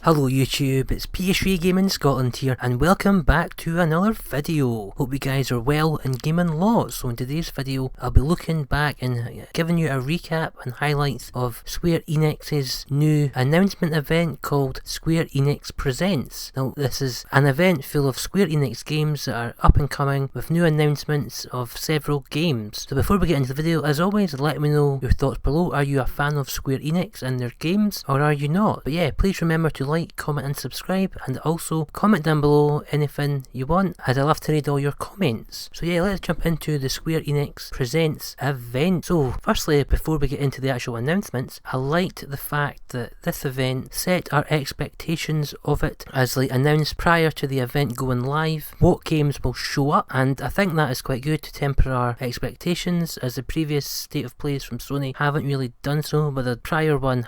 Hello YouTube, it's PS3 Gaming Scotland here and welcome back to another video. Hope you guys are well and gaming lots. So in today's video I'll be looking back and giving you a recap and highlights of Square Enix's new announcement event called Square Enix Presents. Now this is an event full of Square Enix games that are up and coming with new announcements of several games. So before we get into the video, as always, let me know your thoughts below. Are you a fan of Square Enix and their games, or are you not? But yeah, please remember to like, comment and subscribe, and also comment down below anything you want, as I love to read all your comments. So yeah, let's jump into the Square Enix Presents event. So firstly, before we get into the actual announcements, I liked the fact that this event set our expectations of it, as they announced prior to the event going live what games will show up, and I think that is quite good to temper our expectations, as the previous state of plays from Sony haven't really done so, but the prior one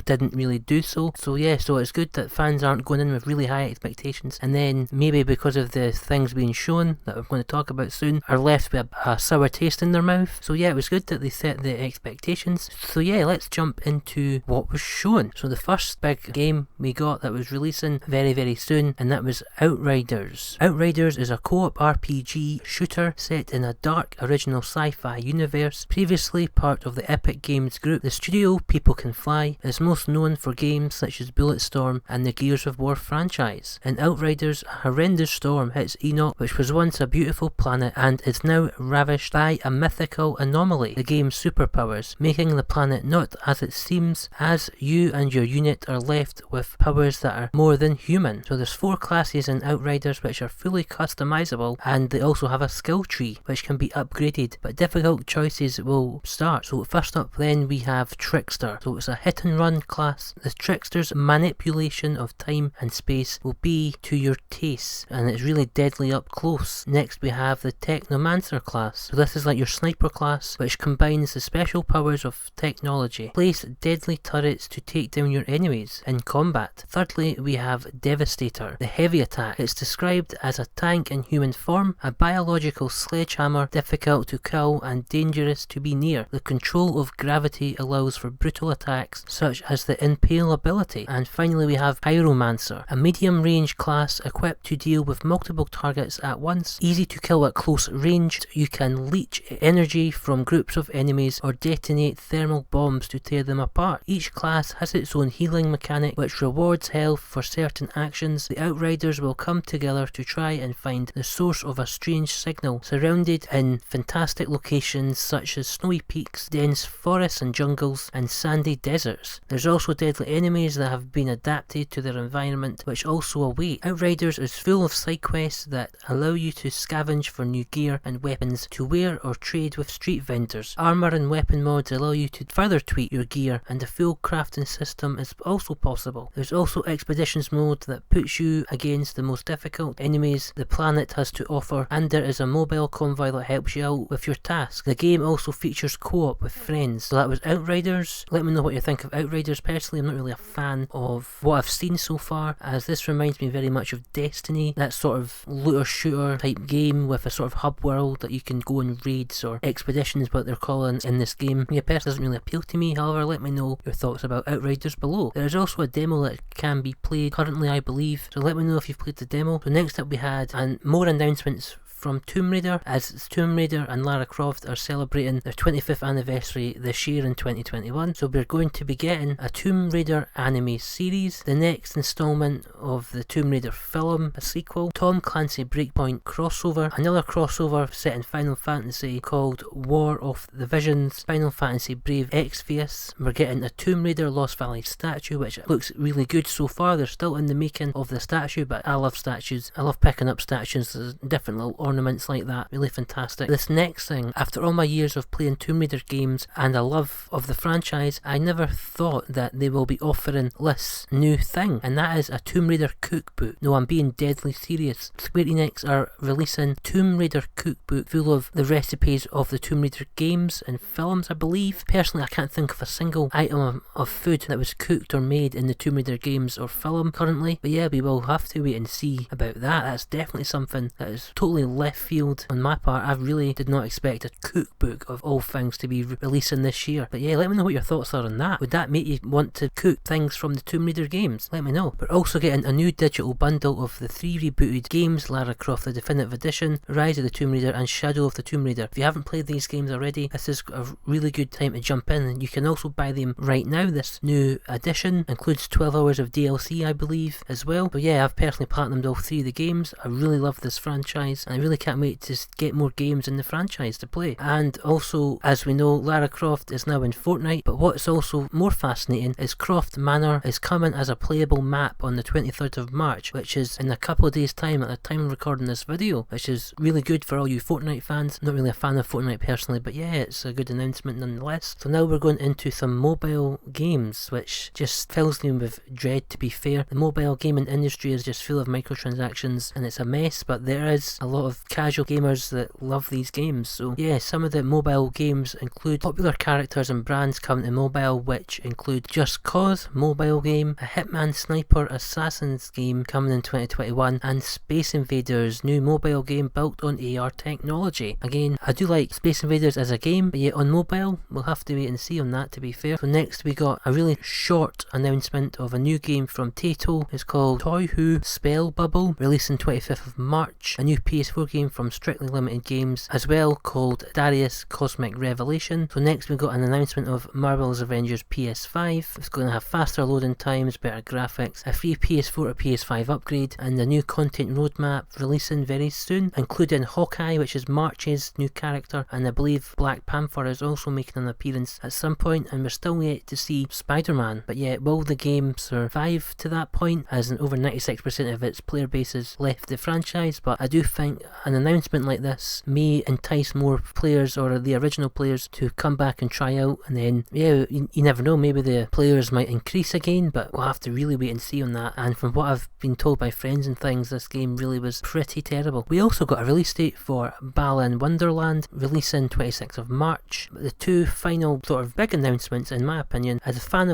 didn't really do so. So yeah, so it's good that fans aren't going in with really high expectations and then maybe because of the things being shown that we're going to talk about soon are left with a sour taste in their mouth. So yeah, it was good that they set the expectations. So yeah, let's jump into what was shown. So the first big game we got that was releasing very soon, and that was Outriders. Outriders is a co-op RPG shooter set in a dark original sci-fi universe, previously part of the Epic Games group. The studio People Can Fly is most known for games such as Bulletstorm and the Gears of War franchise. In Outriders, a horrendous storm hits Enoch, which was once a beautiful planet and is now ravished by a mythical anomaly, the game's superpowers, making the planet not as it seems, as you and your unit are left with powers that are more than human. So there's 4 classes in Outriders which are fully customizable, and they also have a skill tree which can be upgraded, but difficult choices will start. So first up then we have Trickster. So it's a hit and run class. The Trickster's manipulation of time and space will be to your taste, and it's really deadly up close. Next we have the Technomancer class. So this is like your sniper class, which combines the special powers of technology. Place deadly turrets to take down your enemies in combat. Thirdly we have Devastator, the heavy attack. It's described as a tank in human form, a biological sledgehammer, difficult to kill and dangerous to be near. The control of gravity allows for brutal attacks such as the Impale ability. And finally we have Pyromancer, a medium range class equipped to deal with multiple targets at once. Easy to kill at close range, you can leech energy from groups of enemies or detonate thermal bombs to tear them apart. Each class has its own healing mechanic which rewards health for certain actions. The Outriders will come together to try and find the source of a strange signal, surrounded in fantastic locations such as snowy peaks, dense forests and jungles, and sandy deserts. There's also deadly enemies that have been adapted to their environment which also await. Outriders is full of side quests that allow you to scavenge for new gear and weapons to wear or trade with street vendors. Armor and weapon mods allow you to further tweak your gear, and a full crafting system is also possible. There's also expeditions mode that puts you against the most difficult enemies the planet has to offer, and there is a mobile convoy that helps you out with your tasks. The game also features co-op with friends. So that was Outriders. Let me know what you think of Outriders. Personally, I'm not really a fan of what I've seen so far, as this reminds me very much of Destiny, that sort of looter shooter type game with a sort of hub world that you can go on raids or expeditions, what they're calling in this game. Yeah, personally doesn't really appeal to me. However, let me know your thoughts about Outriders below. There is also a demo that can be played currently, I believe, so let me know if you've played the demo. So next up we had more announcements from Tomb Raider, as Tomb Raider and Lara Croft are celebrating their 25th anniversary this year in 2021. So we're going to be getting a Tomb Raider anime series, the next installment of the Tomb Raider film, a sequel, Tom Clancy Breakpoint crossover, another crossover set in Final Fantasy called War of the Visions, Final Fantasy Brave Exvius. We're getting a Tomb Raider Lost Valley statue, which looks really good so far. They're still in the making of the statue, but I love statues. I love picking up statues. There's different little ornaments like that, really fantastic. This next thing, after all my years of playing Tomb Raider games and a love of the franchise, I never thought that they will be offering this new thing, and that is a Tomb Raider cookbook. No, I'm being deadly serious. Square Enix are releasing Tomb Raider cookbook full of the recipes of the Tomb Raider games and films, I believe. Personally, I can't think of a single item of food that was cooked or made in the Tomb Raider games or film currently, but yeah, we will have to wait and see about that. That's definitely something that is totally left field on my part. I really did not expect a cookbook of all things to be releasing this year. But yeah, let me know what your thoughts are on that. Would that make you want to cook things from the Tomb Raider games? Let me know. We're also getting a new digital bundle of the 3 rebooted games: Lara Croft the Definitive Edition, Rise of the Tomb Raider and Shadow of the Tomb Raider. If you haven't played these games already, this is a really good time to jump in, and you can also buy them right now. This new edition includes 12 hours of DLC, I believe, as well. But yeah, I've personally platinumed all 3 of the games. I really love this franchise, and I really can't wait to get more games in the franchise to play. And also, as we know, Lara Croft is now in Fortnite, but what's also more fascinating is Croft Manor is coming as a playable map on the 23rd of March, which is in a couple of days time at the time of recording this video, which is really good for all you Fortnite fans. Not really a fan of Fortnite personally, but yeah, it's a good announcement nonetheless. So now we're going into some mobile games, which just fills me with dread, to be fair. The mobile gaming industry is just full of microtransactions and it's a mess, but there is a lot of casual gamers that love these games. So yeah, some of the mobile games include popular characters and brands coming to mobile, which include Just Cause mobile game, a Hitman Sniper Assassins game coming in 2021, and Space Invaders, new mobile game built on AR technology. Again, I do like Space Invaders as a game, but yet on mobile, we'll have to wait and see on that, to be fair. So next we got a really short announcement of a new game from Taito. It's called Toy Who Spell Bubble, releasing 25th of March. A new PS4 game from Strictly Limited Games as well, called Darius Cosmic Revelation. So next we got an announcement of Marvel's Avengers PS5. It's going to have faster loading times, better graphics, a free PS4 to PS5 upgrade, and a new content roadmap releasing very soon, including Hawkeye, which is March's new character, and I believe Black Panther is also making an appearance at some point, and we're still yet to see Spider-Man. But yet, will the game survive to that point, as over 96% of its player base has left the franchise? But I do think an announcement like this may entice more players, or the original players, to come back and try out, and then yeah, you never know, maybe the players might increase again, but we'll have to really wait and see on that. And from what I've been told by friends and things, this game really was pretty terrible. We also got a release date for Ballen Wonderland, releasing 26th of March. But the 2 final sort of big announcements, in my opinion, as a fan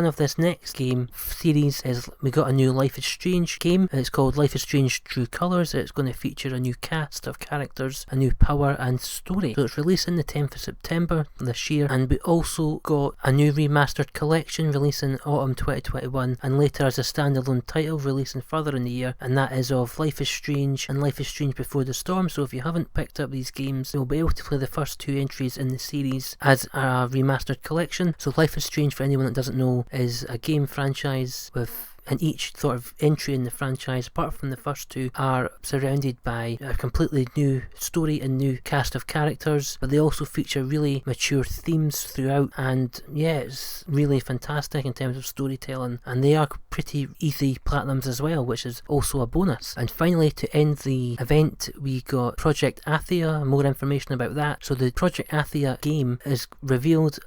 of this next game series, is we got a new Life is Strange game. It's called Life is Strange True Colours. It's going to feature a new cast of characters, a new power and story. So it's releasing the 10th of September this year, and we also got a new remastered collection releasing autumn 2021, and later as a standalone title releasing further in the year, and that is of Life is Strange and Life is Strange Before the Storm. So if you haven't picked up these games, you'll be able to play the first 2 entries in the series as a remastered collection. So Life is Strange, for anyone that doesn't know, is a game franchise with, and each sort of entry in the franchise, apart from the first 2, are surrounded by a completely new story and new cast of characters, but they also feature really mature themes throughout, and yeah, it's really fantastic in terms of storytelling, and they are pretty easy platinums as well, which is also a bonus. And finally, to end the event, we got Project Athia, more information about that. So the Project Athia game is revealed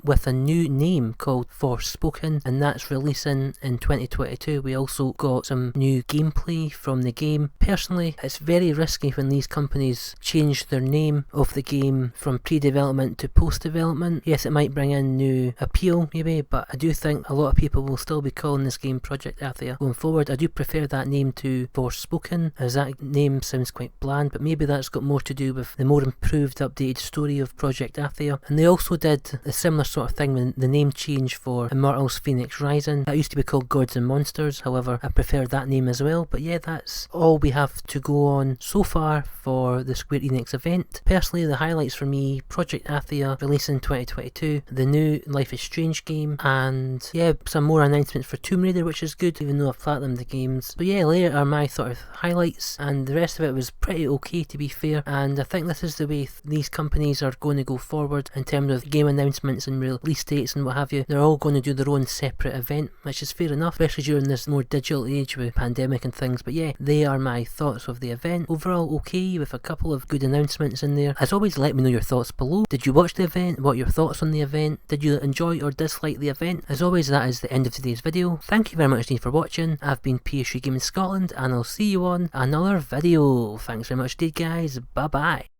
with a new name called Forspoken, and that's releasing in 2022. We also got some new gameplay from the game. Personally, it's very risky when these companies change their name of the game from pre-development to post-development. Yes, it might bring in new appeal maybe, but I do think a lot of people will still be calling this game Project Athia going forward. I do prefer that name to Forspoken, as that name sounds quite bland, but maybe that's got more to do with the more improved, updated story of Project Athia. And they also did a similar sort of thing with the name change for Immortals Phoenix Rising. That used to be called Gods and Monsters, however I prefer that name as well. But yeah, that's all we have to go on so far for the Square Enix event. Personally, the highlights for me: Project Athia releasing 2022, the new Life is Strange game, and yeah, some more announcements for Tomb Raider, which is good, even though I've platinumed the games. But yeah, there are my sort of highlights, and the rest of it was pretty okay, to be fair. And I think this is the way these companies are going to go forward in terms of game announcements and release dates and what have you. They're all going to do their own separate event, which is fair enough, especially during this more digital age with pandemic and things. But yeah, they are my thoughts of the event. Overall okay, with a couple of good announcements in there. As always, let me know your thoughts below. Did you watch the event? What are your thoughts on the event? Did you enjoy or dislike the event? As always, that is the end of today's video. Thank you very much indeed for watching. I've been PS3 Gaming Scotland, and I'll see you on another video. Thanks very much indeed, guys. Bye bye.